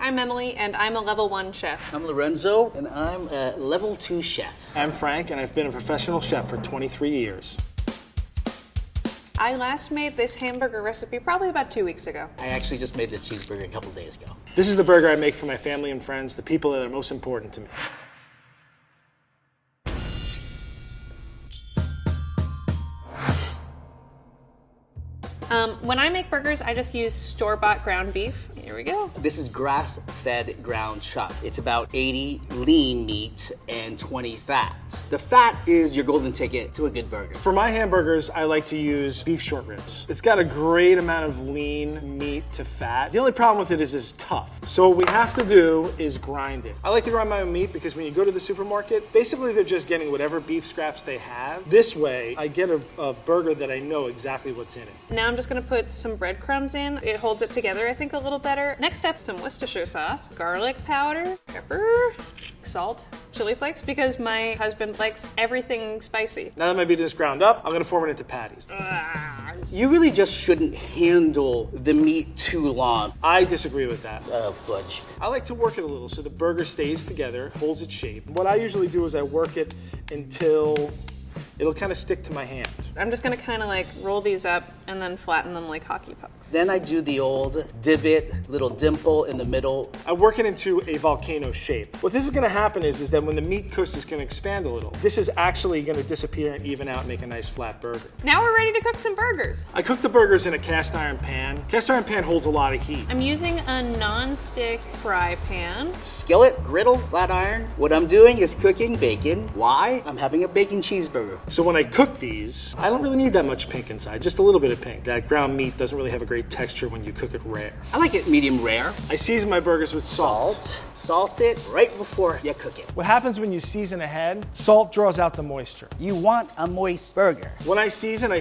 I'm Emily, and I'm a level 1 chef. I'm Lorenzo, and I'm a level 2 chef. I'm Frank, and I've been a professional chef for 23 years. I last made this hamburger recipe probably about 2 weeks ago. I actually just made this cheeseburger a couple days ago. This is the burger I make for my family and friends, the people that are most important to me. When I make burgers, I just use store-bought ground beef. Here we go. This is grass-fed ground chuck. It's about 80 lean meat and 20 fat. The fat is your golden ticket to a good burger. For my hamburgers, I like to use beef short ribs. It's got a great amount of lean meat to fat. The only problem with it is it's tough. So what we have to do is grind it. I like to grind my own meat because when you go to the supermarket, basically they're just getting whatever beef scraps they have. This way, I get a burger that I know exactly what's in it. Now I'm just gonna put some breadcrumbs in. It holds it together, I think, a little better. Next up, some Worcestershire sauce, garlic powder, pepper, salt, chili flakes, because my husband likes everything spicy. Now that my meat is ground up, I'm gonna form it into patties. You really just shouldn't handle the meat too long. I disagree with that. Fudge. I like to work it a little so the burger stays together, holds its shape. What I usually do is I work it until it'll kind of stick to my hand. I'm just gonna kind of like roll these up and then flatten them like hockey pucks. Then I do the old divot, little dimple in the middle. I work it into a volcano shape. What this is gonna happen is that when the meat cooks, it's gonna expand a little. This is actually gonna disappear and even out and make a nice flat burger. Now we're ready to cook some burgers. I cook the burgers in a cast iron pan. Cast iron pan holds a lot of heat. I'm using a non-stick fry pan. Skillet, griddle, flat iron. What I'm doing is cooking bacon. Why? I'm having a bacon cheeseburger. So when I cook these, I don't really need that much pink inside, just a little bit of pink. That ground meat doesn't really have a great texture when you cook it rare. I like it medium rare. I season my burgers with salt. Salt it right before you cook it. What happens when you season ahead, salt draws out the moisture. You want a moist burger. When I season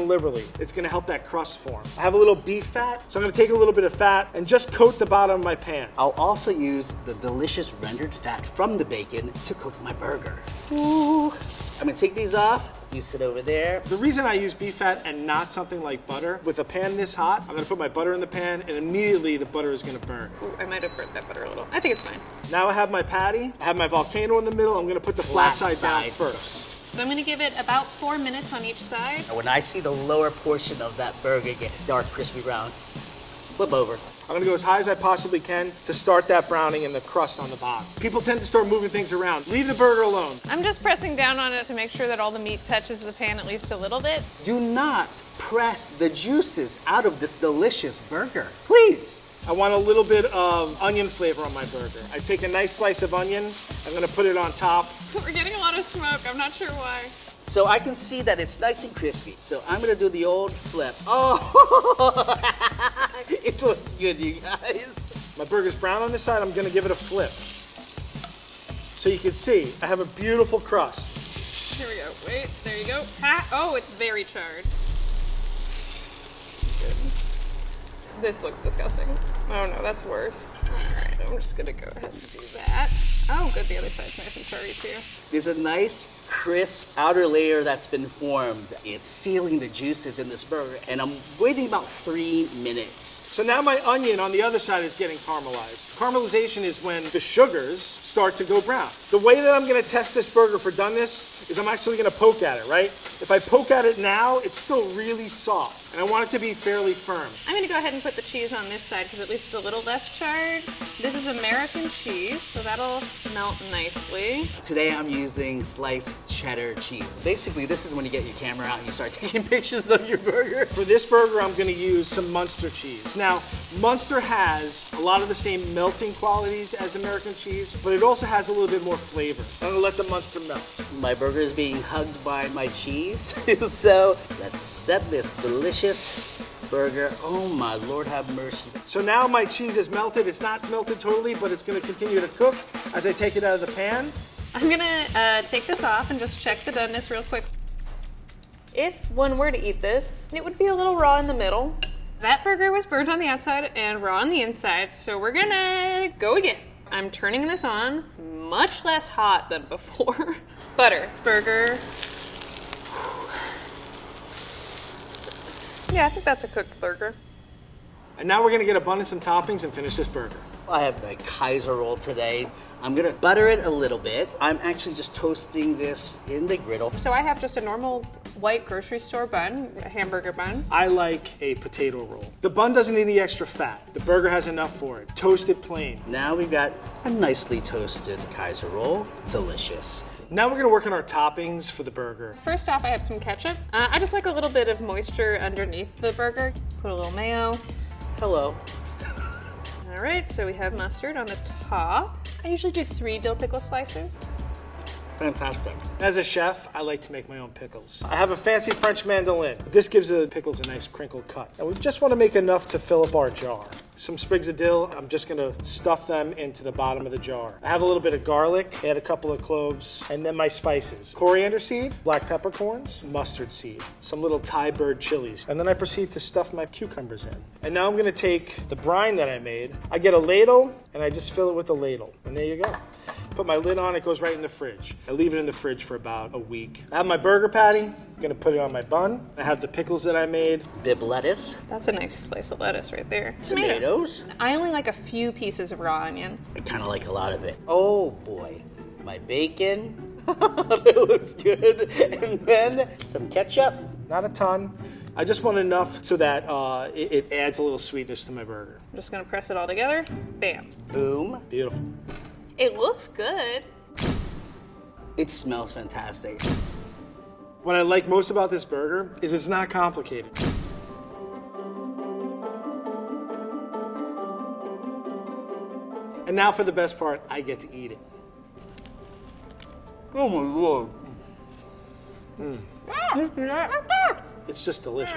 liberally. It's gonna help that crust form. I have a little beef fat, so I'm gonna take a little bit of fat and just coat the bottom of my pan. I'll also use the delicious rendered fat from the bacon to cook my burger. Ooh. I'm gonna take these off. You sit over there. The reason I use beef fat and not something like butter, with a pan this hot, I'm gonna put my butter in the pan and immediately the butter is gonna burn. Ooh, I might have burnt that butter a little. I think it's fine. Now I have my patty, I have my volcano in the middle, I'm gonna put the flat side down first. So I'm gonna give it about 4 minutes on each side. And when I see the lower portion of that burger get dark, crispy brown, flip over. I'm gonna go as high as I possibly can to start that browning and the crust on the bottom. People tend to start moving things around. Leave the burger alone. I'm just pressing down on it to make sure that all the meat touches the pan at least a little bit. Do not press the juices out of this delicious burger. Please. I want a little bit of onion flavor on my burger. I take a nice slice of onion, I'm gonna put it on top. We're getting a lot of smoke, I'm not sure why. So I can see that it's nice and crispy. So I'm gonna do the old flip. Oh, it looks good, you guys. My burger's brown on this side, I'm gonna give it a flip. So you can see, I have a beautiful crust. Here we go, wait, there you go. Oh, it's very charred. Good. This looks disgusting. Oh no, that's worse. All right, I'm just gonna go ahead and do that. Oh, good, the other side's nice and charry too. There's a nice, crisp outer layer that's been formed. It's sealing the juices in this burger, and I'm waiting about 3 minutes. So now my onion on the other side is getting caramelized. Caramelization is when the sugars start to go brown. The way that I'm gonna test this burger for doneness is I'm actually gonna poke at it, right? If I poke at it now, it's still really soft, and I want it to be fairly firm. I'm gonna go ahead and put the cheese on this side because at least it's a little less charred. This is American cheese, so that'll melt nicely. Today I'm using sliced cheddar cheese. Basically, this is when you get your camera out and you start taking pictures of your burger. For this burger, I'm gonna use some Munster cheese. Now, Munster has a lot of the same melting qualities as American cheese, but it also has a little bit more flavor. I'm gonna let the Munster melt. My burger is being hugged by my cheese. So let's set this delicious burger. Oh my Lord, have mercy. So now my cheese is melted. It's not melted totally, but it's gonna continue to cook as I take it out of the pan. I'm gonna take this off and just check the doneness real quick. If one were to eat this, it would be a little raw in the middle. That burger was burnt on the outside and raw on the inside, so we're gonna go again. I'm turning this on, much less hot than before. Butter, burger. Yeah, I think that's a cooked burger. And now we're gonna get abundance and toppings and finish this burger. I have a Kaiser roll today. I'm gonna butter it a little bit. I'm actually just toasting this in the griddle. So I have just a normal white grocery store bun, a hamburger bun. I like a potato roll. The bun doesn't need any extra fat. The burger has enough for it. Toast it plain. Now we've got a nicely toasted Kaiser roll. Delicious. Now we're gonna work on our toppings for the burger. First off, I have some ketchup. I just like a little bit of moisture underneath the burger. Put a little mayo. Hello. All right, so we have mustard on the top. I usually do 3 dill pickle slices. Fantastic. As a chef, I like to make my own pickles. I have a fancy French mandolin. This gives the pickles a nice crinkled cut. And we just want to make enough to fill up our jar. Some sprigs of dill, I'm just gonna stuff them into the bottom of the jar. I have a little bit of garlic, add a couple of cloves, and then my spices. Coriander seed, black peppercorns, mustard seed, some little Thai bird chilies. And then I proceed to stuff my cucumbers in. And now I'm gonna take the brine that I made. I get a ladle, and I just fill it with the ladle. And there you go. Put my lid on, it goes right in the fridge. I leave it in the fridge for about a week. I have my burger patty, I'm gonna put it on my bun. I have the pickles that I made. Bib lettuce. That's a nice slice of lettuce right there. Tomatoes. I only like a few pieces of raw onion. I kind of like a lot of it. Oh boy. My bacon. That looks good. And then some ketchup. Not a ton. I just want enough so that it adds a little sweetness to my burger. I'm just gonna press it all together. Bam. Boom. Beautiful. It looks good. It smells fantastic. What I like most about this burger is it's not complicated. And now for the best part, I get to eat it. Oh my lord. It's just delicious.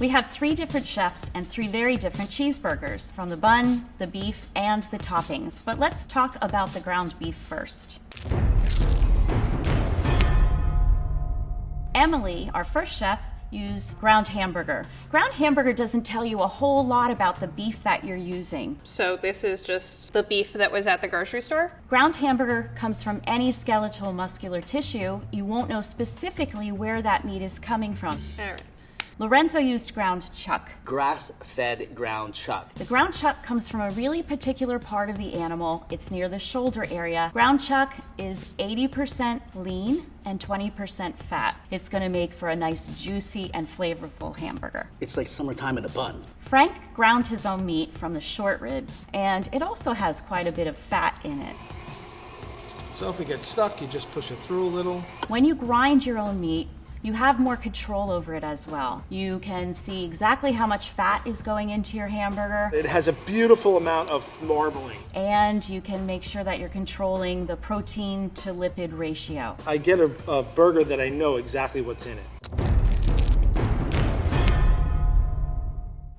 We have 3 different chefs and 3 very different cheeseburgers, from the bun, the beef, and the toppings. But let's talk about the ground beef first. Emily, our first chef, used ground hamburger. Ground hamburger doesn't tell you a whole lot about the beef that you're using. So this is just the beef that was at the grocery store? Ground hamburger comes from any skeletal muscular tissue. You won't know specifically where that meat is coming from. All right. Lorenzo used ground chuck. Grass-fed ground chuck. The ground chuck comes from a really particular part of the animal. It's near the shoulder area. Ground chuck is 80% lean and 20% fat. It's gonna make for a nice, juicy, and flavorful hamburger. It's like summertime in a bun. Frank ground his own meat from the short rib, and it also has quite a bit of fat in it. So if it gets stuck, you just push it through a little. When you grind your own meat, you have more control over it as well. You can see exactly how much fat is going into your hamburger. It has a beautiful amount of marbling. And you can make sure that you're controlling the protein to lipid ratio. I get a burger that I know exactly what's in it.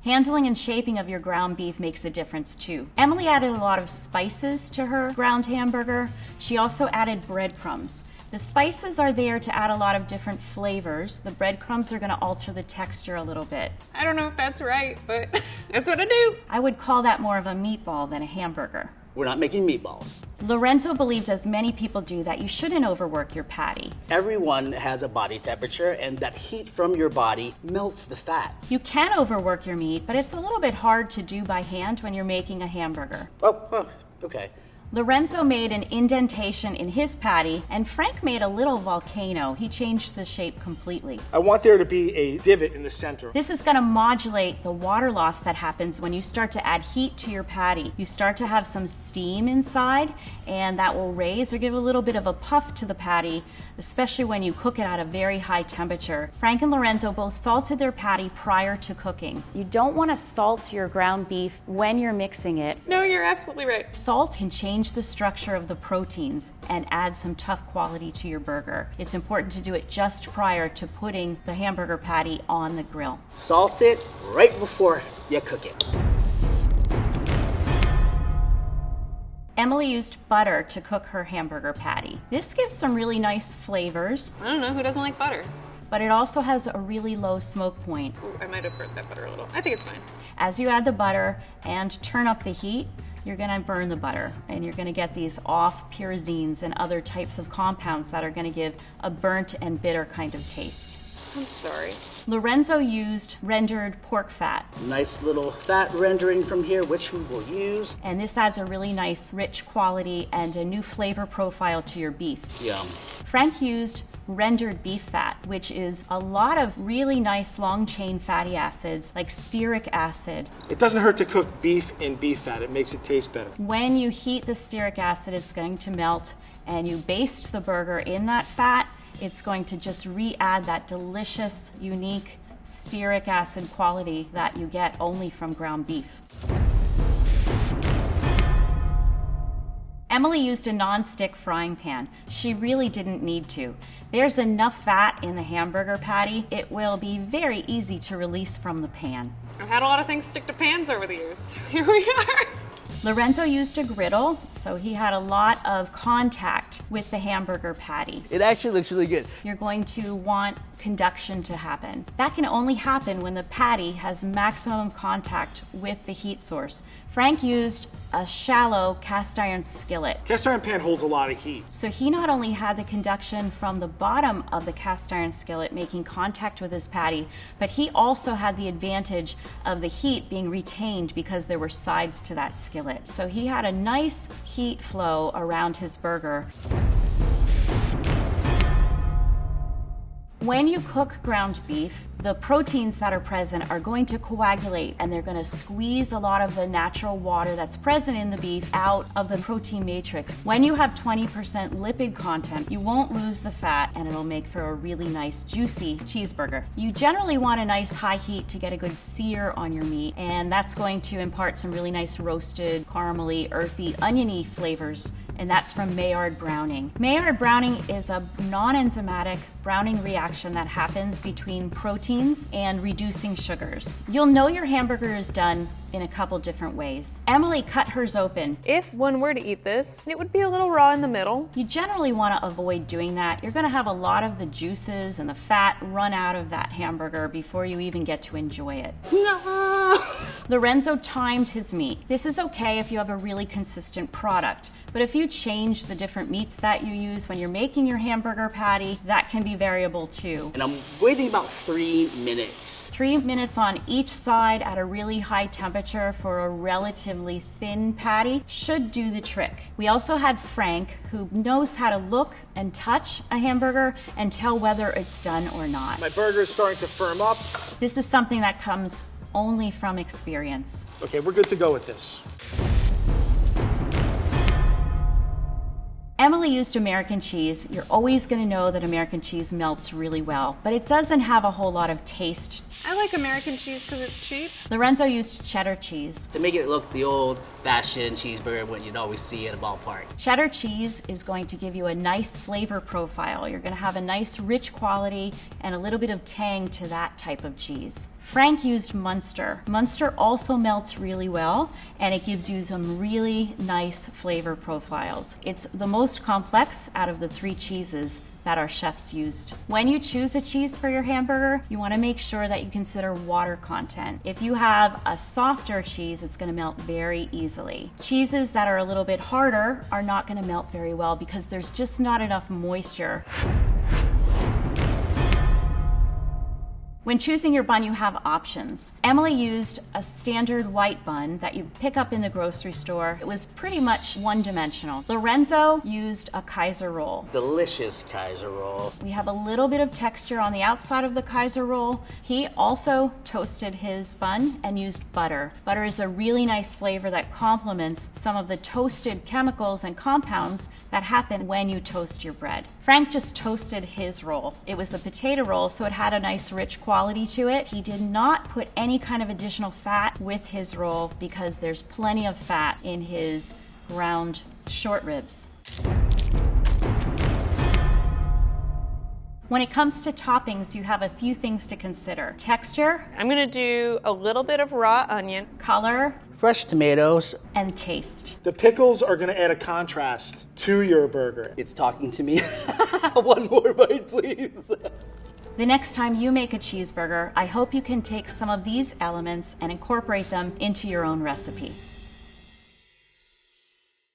Handling and shaping of your ground beef makes a difference too. Emily added a lot of spices to her ground hamburger. She also added breadcrumbs. The spices are there to add a lot of different flavors. The breadcrumbs are gonna alter the texture a little bit. I don't know if that's right, but that's what I do. I would call that more of a meatball than a hamburger. We're not making meatballs. Lorenzo believed, as many people do, that you shouldn't overwork your patty. Everyone has a body temperature, and that heat from your body melts the fat. You can overwork your meat, but it's a little bit hard to do by hand when you're making a hamburger. Oh, okay. Lorenzo made an indentation in his patty, and Frank made a little volcano. He changed the shape completely. I want there to be a divot in the center. This is going to modulate the water loss that happens when you start to add heat to your patty. You start to have some steam inside, and that will raise or give a little bit of a puff to the patty, especially when you cook it at a very high temperature. Frank and Lorenzo both salted their patty prior to cooking. You don't want to salt your ground beef when you're mixing it. No, you're absolutely right. Salt can change the structure of the proteins and add some tough quality to your burger. It's important to do it just prior to putting the hamburger patty on the grill. Salt it right before you cook it. Emily used butter to cook her hamburger patty. This gives some really nice flavors, I don't know, who doesn't like butter? but it also has a really low smoke point. Ooh, I might have burnt that butter a little. I think it's fine. As you add the butter and turn up the heat, you're gonna burn the butter and you're gonna get these off pyrazines and other types of compounds that are gonna give a burnt and bitter kind of taste. I'm sorry. Lorenzo used rendered pork fat, Nice little fat rendering from here, which we will use. and this adds a really nice rich quality and a new flavor profile to your beef. Yum. Frank used rendered beef fat, which is a lot of really nice long chain fatty acids like stearic acid. It doesn't hurt to cook beef in beef fat. It makes it taste better. When you heat the stearic acid, it's going to melt, and you baste the burger in that fat, it's going to just re-add that delicious, unique stearic acid quality that you get only from ground beef. Emily used a non-stick frying pan. She really didn't need to. There's enough fat in the hamburger patty, it will be very easy to release from the pan. I've had a lot of things stick to pans over the years. Here we are. Lorenzo used a griddle, so he had a lot of contact with the hamburger patty. It actually looks really good. You're going to want conduction to happen. That can only happen when the patty has maximum contact with the heat source. Frank used a shallow cast iron skillet. Cast iron pan holds a lot of heat. So he not only had the conduction from the bottom of the cast iron skillet making contact with his patty, but he also had the advantage of the heat being retained because there were sides to that skillet. So he had a nice heat flow around his burger. When you cook ground beef, the proteins that are present are going to coagulate and they're going to squeeze a lot of the natural water that's present in the beef out of the protein matrix. When you have 20% lipid content, you won't lose the fat and it'll make for a really nice juicy cheeseburger. You generally want a nice high heat to get a good sear on your meat, and that's going to impart some really nice roasted, caramely, earthy, oniony flavors, and that's from Maillard browning. Maillard browning is a non-enzymatic browning reaction that happens between proteins and reducing sugars. You'll know your hamburger is done in a couple different ways. Emily cut hers open. If one were to eat this, it would be a little raw in the middle. You generally want to avoid doing that. You're going to have a lot of the juices and the fat run out of that hamburger before you even get to enjoy it. No! Lorenzo timed his meat. This is okay if you have a really consistent product, but if you change the different meats that you use when you're making your hamburger patty, that can be variable too. And I'm waiting about 3 minutes. 3 minutes on each side at a really high temperature for a relatively thin patty should do the trick. We also had Frank, who knows how to look and touch a hamburger and tell whether it's done or not. My burger is starting to firm up. This is something that comes only from experience. Okay, we're good to go with this. Emily used American cheese. You're always going to know that American cheese melts really well, but it doesn't have a whole lot of taste. I like American cheese because it's cheap. Lorenzo used cheddar cheese. To make it look the old-fashioned cheeseburger what you'd always see at a ballpark. Cheddar cheese is going to give you a nice flavor profile. You're going to have a nice rich quality and a little bit of tang to that type of cheese. Frank used Munster. Munster also melts really well, and it gives you some really nice flavor profiles. It's the most complex out of the 3 cheeses that our chefs used. When you choose a cheese for your hamburger, you want to make sure that you consider water content. If you have a softer cheese, it's going to melt very easily. Cheeses that are a little bit harder are not going to melt very well because there's just not enough moisture. When choosing your bun, you have options. Emily used a standard white bun that you pick up in the grocery store. It was pretty much one-dimensional. Lorenzo used a Kaiser roll. Delicious Kaiser roll. We have a little bit of texture on the outside of the Kaiser roll. He also toasted his bun and used butter. Butter is a really nice flavor that complements some of the toasted chemicals and compounds that happen when you toast your bread. Frank just toasted his roll. It was a potato roll, so it had a nice rich quality to it. He did not put any kind of additional fat with his roll because there's plenty of fat in his ground short ribs. When it comes to toppings, you have a few things to consider. Texture, I'm gonna do a little bit of raw onion. color, Fresh tomatoes. and taste. The pickles are going to add a contrast to your burger. It's talking to me. One more bite, please. The next time you make a cheeseburger, I hope you can take some of these elements and incorporate them into your own recipe.